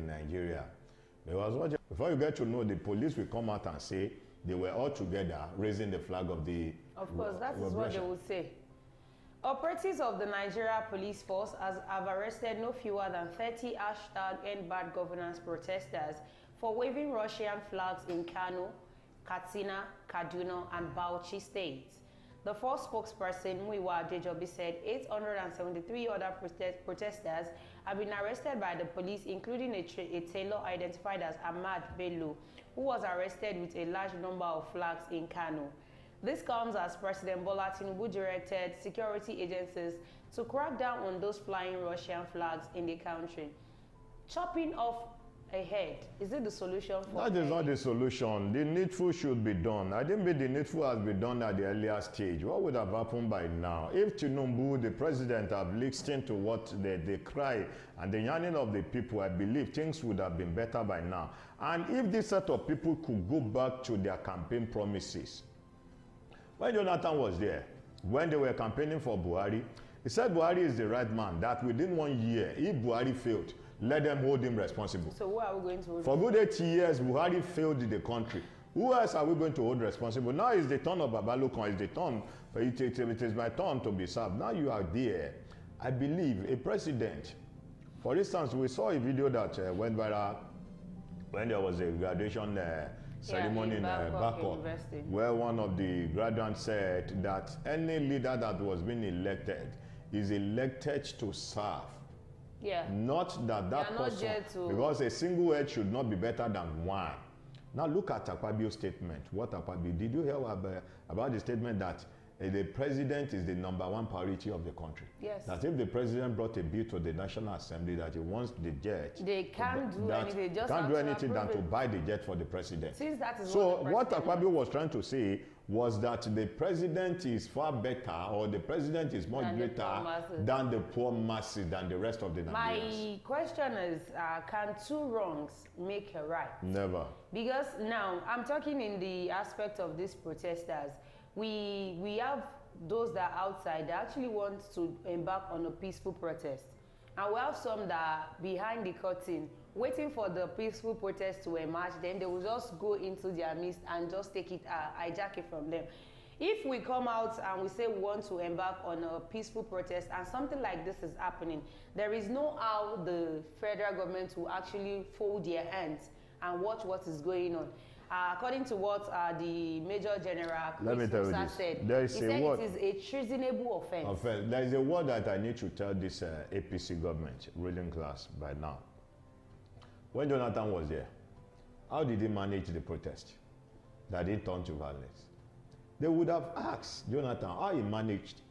Nigeria. Before you get to know, the police will come out and say they were all together raising the flag of the... Of course, that is what they would say. Operatives of the Nigeria Police Force have arrested no fewer than 30 #EndBadGovernance protesters for waving Russian flags in Kano, Katsina, Kaduna, and Bauchi states. The force spokesperson, Muiwa Adejobi, said 873 other protesters have been arrested by the police, including a tailor identified as Ahmad Bello, who was arrested with a large number of flags in Kano. This comes as President Bola Tinubu directed security agencies to crack down on those flying Russian flags in the country. Chopping off a head, is it the solution for That is not the solution. The needful should be done. I didn't mean the needful has been done at the earlier stage. What would have happened by now? If Tinubu, the president, have listened to what they cry and the yearning of the people, I believe things would have been better by now. And if this set of people could go back to their campaign promises. When Jonathan was there, when they were campaigning for Buhari, he said Buhari is the right man, that within 1 year, if Buhari failed, let them hold him responsible. So who are we going to hold? For good 8 years, Buhari failed the country. Who else are we going to hold responsible? Now it's the turn of Babalokon, it's the turn, it is my turn to be served. Now you are there. I believe a president, for instance, we saw a video that went viral when there was a graduation ceremony in Bangkok, where one of the graduates said that any leader that was being elected is elected to serve. Yeah. Not that person, because a single head should not be better than one. Now look at Akpabio's statement. What Akpabio, did you hear about the statement that the president is the #1 priority of the country? Yes. That if the president brought a bill to the National Assembly that he wants the jet, they can't do anything. Just can't do anything than to buy the jet for the president. Since that is so what Akpabio was trying to say was that the president is far better, or the president is much greater than the poor masses, than the rest of the Nigerians. My question is, can two wrongs make a right? Never. Because now, I'm talking in the aspect of these protesters. We have those that are outside that actually want to embark on a peaceful protest. And we have some that are behind the curtain, waiting for the peaceful protest to emerge. Then they will just go into their midst and just take it, hijack it from them. If we come out and we say we want to embark on a peaceful protest and something like this is happening, there is no how the federal government will actually fold their hands and watch what is going on. According to what the Major General said, he said it is a treasonable offense. There is a word that I need to tell this APC government, ruling class, by now. When Jonathan was there, how did he manage the protest that didn't turn to violence? They would have asked Jonathan how he managed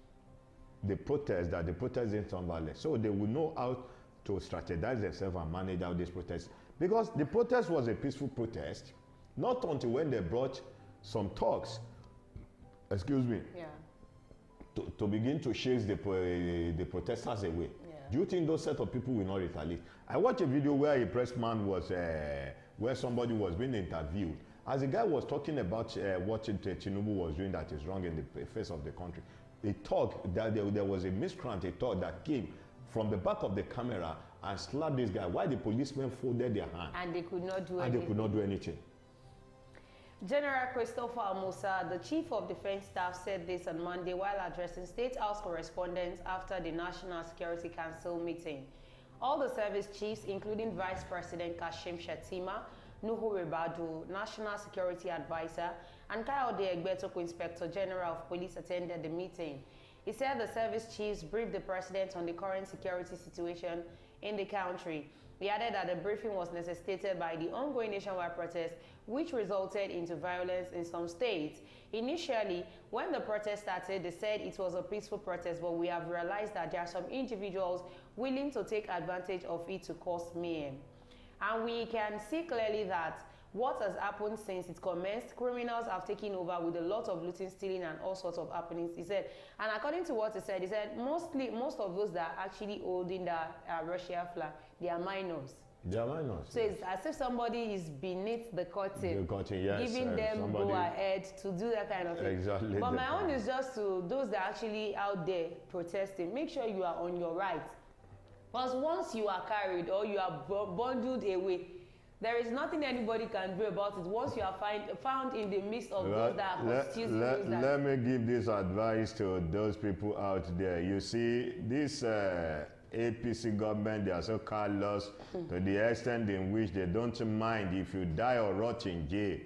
the protest that the protest didn't turn violent. So they would know how to strategize themselves and manage out this protest. Because the protest was a peaceful protest. Not until when they brought some talks, excuse me, to begin to chase the protesters away. Yeah. Do you think those set of people will not retaliate? I watched a video where a pressman was, where somebody was being interviewed. As the guy was talking about what Tinubu was doing that is wrong in the face of the country, he thought that there was a miscreant, a thought that came from the back of the camera and slapped this guy. Why the policemen folded their hand? And they could not do anything. And they could not do anything. General Christopher Amusa, the Chief of Defense Staff, said this on Monday while addressing State House correspondents after the National Security Council meeting. All the service chiefs, including Vice President Kashim Shettima, Nuhu Ribadu, National Security Advisor, and Kayode Egbetoko, Inspector General of Police, attended the meeting. He said the service chiefs briefed the president on the current security situation in the country. He added that the briefing was necessitated by the ongoing nationwide protest, which resulted into violence in some states. Initially, when the protest started, they said it was a peaceful protest, but we have realized that there are some individuals willing to take advantage of it to cause mayhem. And we can see clearly that what has happened since it commenced, criminals have taken over with a lot of looting, stealing, and all sorts of happenings, he said. And according to what he said most of those that are actually holding the Russian flag, they are minors. They are minors. So it's as if somebody is beneath the curtain, yes, giving them go ahead to do that kind of thing. Exactly. But my own is just to those that are actually out there protesting, make sure you are on your right. Because once you are carried or you are bundled away, there is nothing anybody can do about it once you are found in the midst of those that are constituting let me give this advice to those people out there. You see, this APC government, they are so callous to the extent in which they don't mind if you die or rot in jail.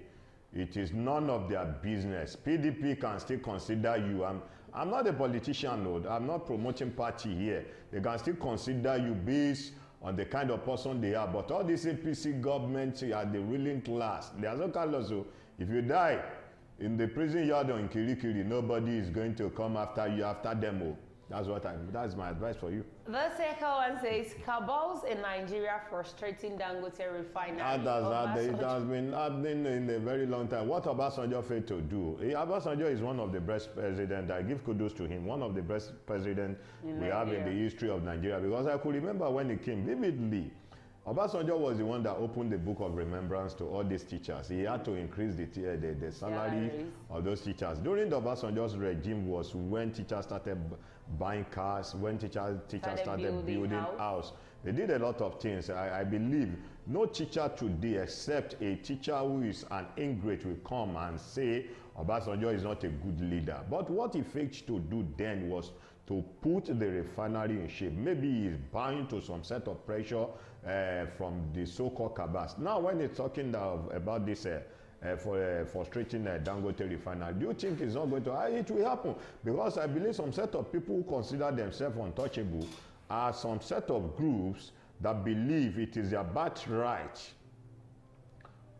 It is none of their business. PDP can still consider you. I'm not a politician, no. I'm not promoting party here. They can still consider you based on the kind of person they are. But all these APC governments are the ruling class. They are so callous. So if you die in the prison yard or in Kirikiri, nobody is going to come after you, after them. Oh. That's my advice for you. The second one says, cabals in Nigeria frustrating Dangote refinery. It has been happening in a very long time. What Obasanjo failed to do? Obasanjo is one of the best presidents. I give kudos to him. One of the best presidents we have in the history of Nigeria. Because I could remember when he came vividly. Obasanjo was the one that opened the book of remembrance to all these teachers. He had to increase the salary of those teachers. During the Obasanjo's regime was when teachers started buying cars, when teachers started building house. They did a lot of things. I believe no teacher today, except a teacher who is an ingrate, will come and say Obasanjo is not a good leader. But what he failed to do then was to put the refinery in shape. Maybe he's bowing to some set of pressure from the so-called cabals. Now, when he's talking about this frustrating Dangote refinery, do you think it's not going to happen? It will happen, because I believe some set of people who consider themselves untouchable are some set of groups that believe it is their birthright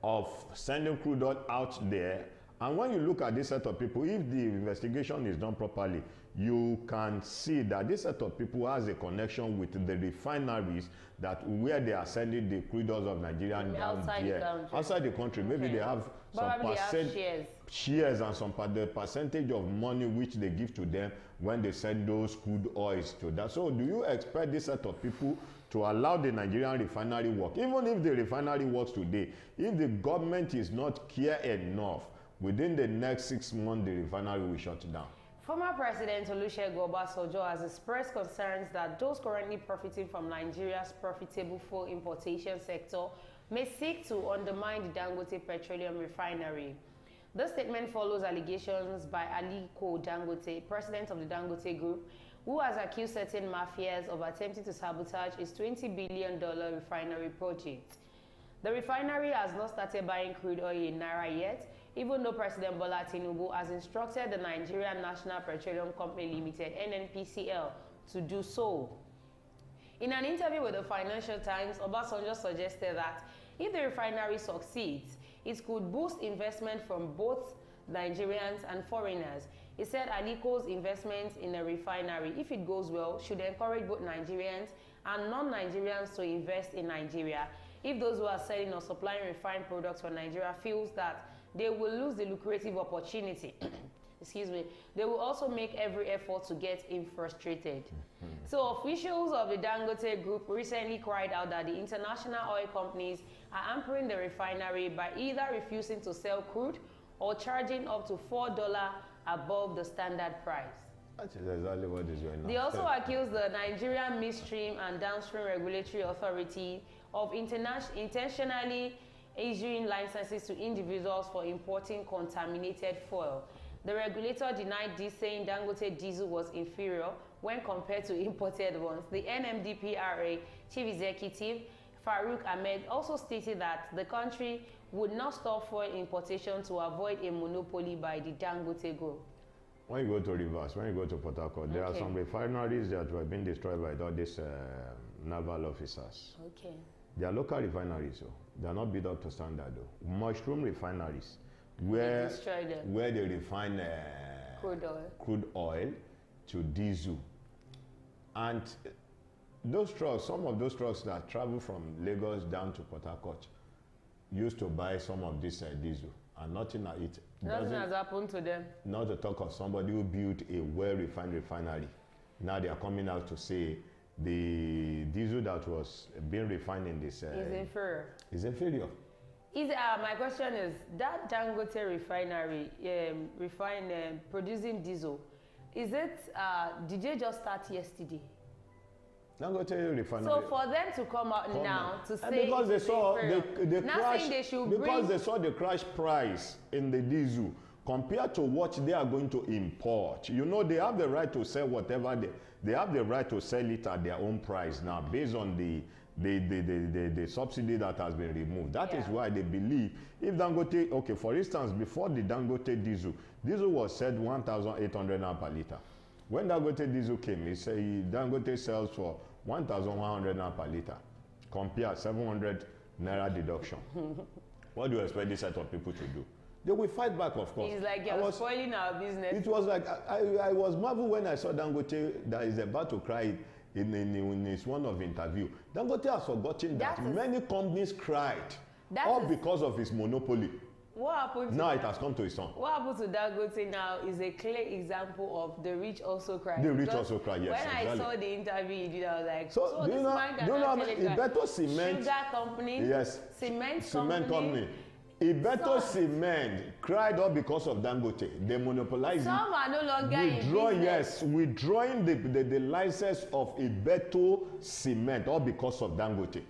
of sending crude oil out there. And when you look at this set of people, if the investigation is done properly, you can see that this set of people has a connection with the refineries that where they are sending the crude oils of Nigeria down there. Outside the country, maybe they have some shares and some the percentage of money which they give to them when they send those crude oils to that. So do you expect this set of people to allow the Nigerian refinery work? Even if the refinery works today, if the government is not care enough, within the next 6 months, the refinery will shut down. Former President Olusegun Obasanjo has expressed concerns that those currently profiting from Nigeria's profitable fuel importation sector may seek to undermine the Dangote Petroleum Refinery. This statement follows allegations by Aliko Dangote, president of the Dangote Group, who has accused certain mafias of attempting to sabotage his $20 billion refinery project. The refinery has not started buying crude oil in Naira yet, even though President Bola Tinubu has instructed the Nigerian National Petroleum Company Limited, NNPCL, to do so. In an interview with the Financial Times, Obasanjo suggested that if the refinery succeeds, it could boost investment from both Nigerians and foreigners. He said Aliko's investment in a refinery, if it goes well, should encourage both Nigerians and non-Nigerians to invest in Nigeria. If those who are selling or supplying refined products for Nigeria feels that they will lose the lucrative opportunity, excuse me, they will also make every effort to get him frustrated. So officials of the Dangote Group recently cried out that the international oil companies are hampering the refinery by either refusing to sell crude or charging up to $4 above the standard price. That's exactly what is going on. They also accused the Nigerian Midstream and Downstream Regulatory Authority of intentionally issuing licenses to individuals for importing contaminated fuel. The regulator denied this, saying Dangote diesel was inferior when compared to imported ones. The NMDPRA chief executive, Farouk Ahmed, also stated that the country would not stop fuel importation to avoid a monopoly by the Dangote Group. When you go to Rivers, when you go to Port Harcourt, there are some refineries that were being destroyed by all these naval officers. Okay. They are local refineries, so they are not built up to standard, though. Mushroom refineries, where they refine crude oil to diesel. And those trucks, some of those trucks that travel from Lagos down to Port Harcourt, used to buy some of this diesel, and nothing has happened to them. Not to talk of somebody who built a well-refined refinery. Now they are coming out to say the diesel that was being refined in this is inferior. Is inferior. My question is, that Dangote refinery producing diesel, is it? Did they just start yesterday? Dangote refinery. So for them to come out now to say because they saw the crash, saying they should because they saw the crash price in the diesel compared to what they are going to import. You know, they have the right to sell whatever they have the right to sell it at their own price now based on the subsidy that has been removed. That is why they believe if Dangote, okay, for instance, before the Dangote diesel was said 1,800 naira per liter. When Dangote diesel came, he said Dangote sells for 1,100 naira per liter. Compare 700 naira deduction. What do you expect this set of people to do? They will fight back, of course. It's like you're spoiling our business. It was like, I was marveled when I saw Dangote that is about to cry in his one of interview. Dangote has forgotten that many companies cried, all because of his monopoly. What happened to now it has come to his son. What happened to Dangote now is a clear example of the rich also cry. The rich also cry, yes. When exactly. I saw the interview he did, I was like, so do you know Ibeto Cement, sugar company, yes, cement company. Ibeto Cement cried all because of Dangote. They monopolized. Some are no longer in business. Withdrawing the license of Ibeto Cement all because of Dangote.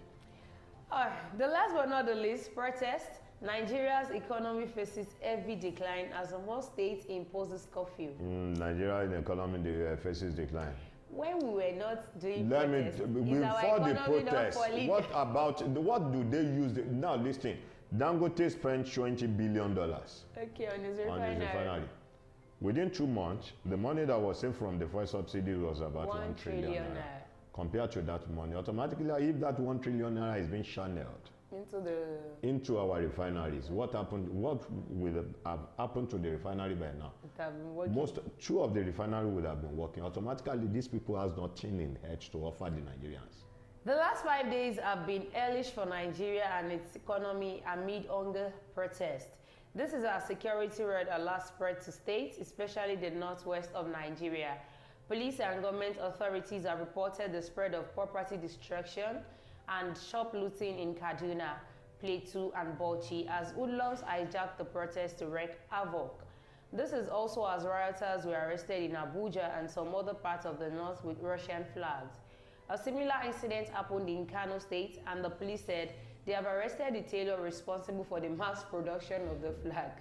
The last but not the least, protest. Nigeria's economy faces heavy decline as most states imposes curfew. Nigeria's economy faces decline. When we were not doing before the protest, what do they use? Now listen, Dangote spent $20 billion. Okay, on his refinery. Within 2 months, the money that was saved from the first subsidy was about 1 trillion naira. Compared to that money, automatically, if that 1 trillion naira is being channeled into our refineries, what will have happened to the refinery by now? Two of the refineries would have been working. Automatically, these people has nothing in head to offer the Nigerians. The last 5 days have been hellish for Nigeria and its economy amid hunger protests. This is as security red alert spread to states, especially the northwest of Nigeria. Police and government authorities have reported the spread of property destruction and shop looting in Kaduna, Plateau, and Bauchi as hoodlums hijacked the protests to wreak havoc. This is also as rioters were arrested in Abuja and some other parts of the north with Russian flags. A similar incident happened in Kano State, and the police said they have arrested the tailor responsible for the mass production of the flag.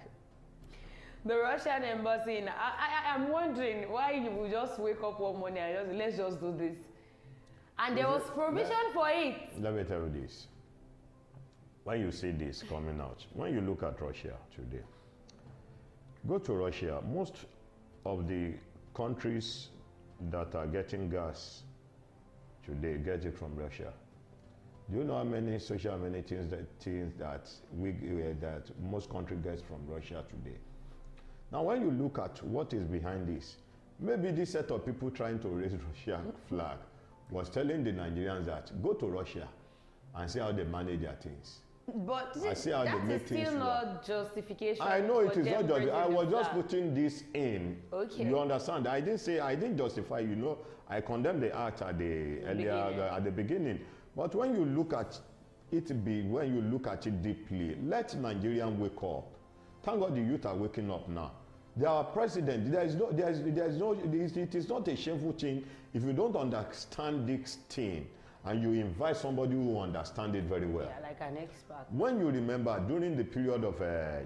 The Russian embassy in... I am wondering why you would just wake up one morning and let's just do this. And there was provision for it. Let me tell you this. When you see this coming out, when you look at Russia today, go to Russia, most of the countries that are getting gas today get it from Russia. Do you know how many social amenities that most countries get from Russia today? Now, when you look at what is behind this, maybe this set of people trying to raise Russian flag was telling the Nigerians that go to Russia and see how they manage their things. But that is still not justification. I know it is not justification. I was just putting this in. Okay. You understand? I didn't justify. You know, I condemned the act at the beginning. But when you look at it, when you look at it deeply, let Nigerians wake up. Thank God the youth are waking up now. They are president. It is not a shameful thing if you don't understand this thing and you invite somebody who understands it very well. Yeah, like an expert. When you remember during the period of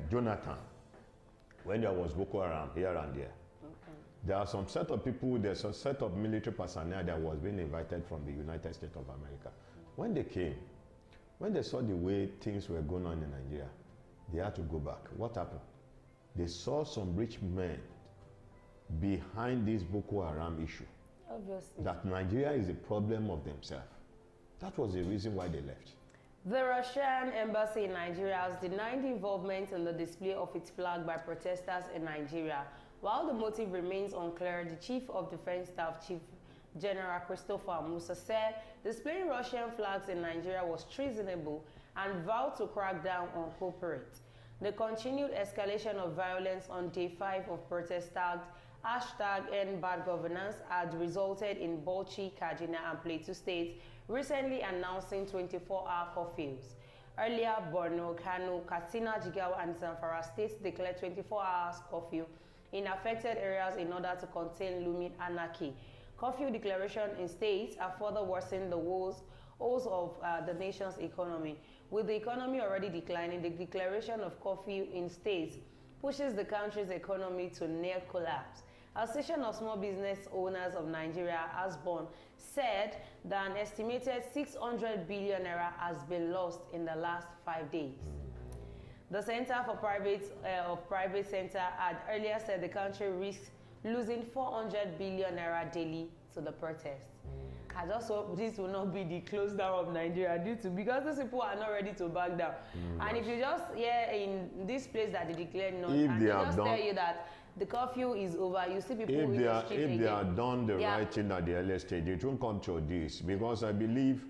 Jonathan, when there was Boko Haram here and there, there are some set of people, there's a set of military personnel that was being invited from the United States of America. When they came, when they saw the way things were going on in Nigeria, they had to go back. What happened? They saw some rich men behind this Boko Haram issue. Obviously. That Nigeria is a problem of themselves. That was the reason why they left. The Russian embassy in Nigeria has denied involvement in the display of its flag by protesters in Nigeria. While the motive remains unclear, the Chief of Defense Staff, Chief General Christopher Musa, said displaying Russian flags in Nigeria was treasonable and vowed to crack down on culprits. The continued escalation of violence on day 5 of protest tagged #EndBadGovernance had resulted in Bauchi, Kaduna, and Plateau states recently announcing 24-hour curfews. Earlier, Borno, Kano, Katsina, Jigawa, and Zamfara states declared 24 hours curfew in affected areas in order to contain looming anarchy. Curfew declaration in states are further worsening the woes of the nation's economy. With the economy already declining, the declaration of curfew in states pushes the country's economy to near collapse. Association of Small Business Owners of Nigeria, ASBON, said that an estimated 600 billion naira has been lost in the last 5 days. The Center for Private Center had earlier said the country risks losing 400 billion naira daily to the protests. I just hope this will not be the close down of Nigeria because these people are not ready to back down. And if you just hear in this place that they declared not, and they just tell you that the curfew is over, you see people in the street again. If they are done the right thing at the earlier stage, it won't come to this, because I believe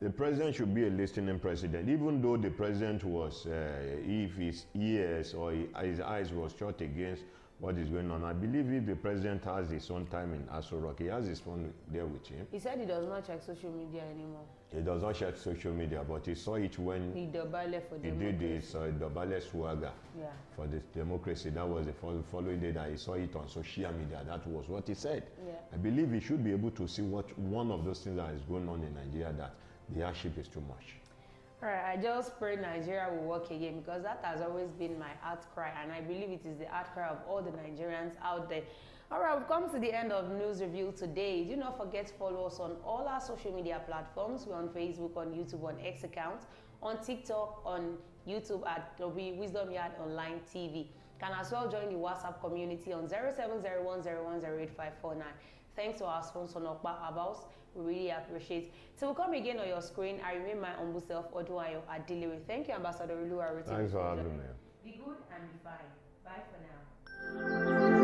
the president should be a listening president, even though the president was, if his ears or his eyes were shut against what is going on. I believe if the president has his own time in Aso Rock, he has his phone there with him. He said he does not check social media anymore. He does not check social media, but he saw it when he did his Dobale Swaga for the democracy. That was the following day that he saw it on social media. That was what he said. Yeah. I believe he should be able to see what one of those things that is going on in Nigeria, that the hardship is too much. All right, I just pray Nigeria will work again, because that has always been my outcry, and I believe it is the outcry of all the Nigerians out there. All right, we've come to the end of News Review today. Do not forget to follow us on all our social media platforms. We're on Facebook, on YouTube, on X account, on TikTok, on YouTube at Wisdom Yard Online TV. Can as well join the WhatsApp community on 0701010859. Thanks to our sponsor, Nokpa Abals. We really appreciate it. Till we come again on your screen, I remain my humble self, Oduayo Adiliwe. Thank you, Ambassador Oluwa. Thanks for having me. Be good and be fine. Bye for now.